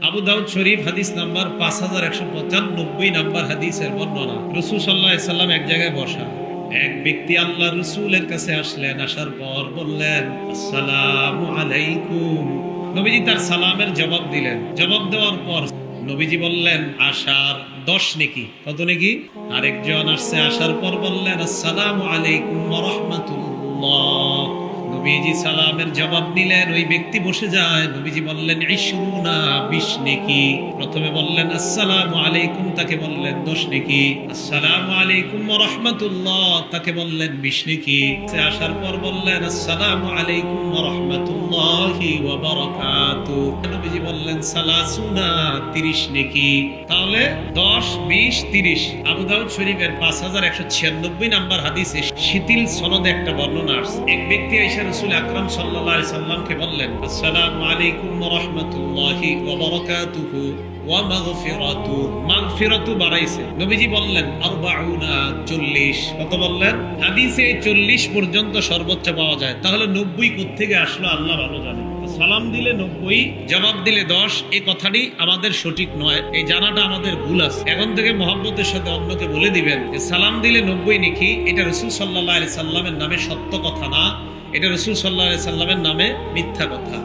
আবু দাউদ শরীফ হাদিস number 5195 number হাদিসের বর্ণনা। রাসূল সাল্লাল্লাহু আলাইহি সাল্লাম এক জায়গায় বসা, এক ব্যক্তি আল্লাহ রাসূলের কাছে আসলেন, আসার পর বললেন আসসালামু আলাইকুম। নবীজি তার সালামের জবাব দিলেন। জবাব দেওয়ার পর নবীজি বললেন আশার 10 নেকি। কত নেকি? আরেকজন আসছে, আসার পর বললেন আসসালামু আলাইকুম ওয়া রাহমাতুল্লাহ। নবীজি সালামের জবাব দিলেন, ওই ব্যক্তি বসে যায়। নবীজি বললেন 20 নেকি। প্রথমে বললেন আসসালামু আলাইকুম, তাকে বললেন 10 নেকি। আসসালামু আলাইকুম ওয়া রাহমাতুল্লাহ, তাকে বললেন 20 নেকি। আসার পর বললেন আসসালামু আলাইকুম ওয়া রাহমাতুল্লাহি ওয়া বারাকাতুহু। নবীজি বললেন 30 নেকি। তাহলে 10, 20, 30। আবু দাউদ শরীফের 5196 নাম্বার হাদিসে শিথিল সনদে একটা বর্ণনা আছে। এক ব্যক্তি এসে রাসূল আকরাম সাল্লাল্লাহু আলাইহি সাল্লামকে বললেন আসসালামু আলাইকুম ওয়া রাহমাতুল্লাহি ওয়া বারাকাতুহু ওয়া মাগফিরাতু বাড়াইছে। নবীজি বললেন 40। কত বললেন? হাদিসে 40 পর্যন্ত সর্বোচ্চ পাওয়া যায়। তাহলে 90 কোত্থেকে আসলো আল্লাহ ভালো জানে। সালাম দিলে 90, জবাব দিলে 10, এই কথাটি আমাদের সঠিক নয়। এই জানাটা আমাদের ভুল আছে। এখন থেকে মহব্বতের সাথে অন্যকে বলে দিবেন যে সালাম দিলে 90 নেকি। এটা রাসূল সাল্লাল্লাহু আলাইহি সাল্লামের নামে সত্য কথা না, এটা রাসূল সাল্লাল্লাহু আলাইহি সাল্লামের নামে মিথ্যা কথা।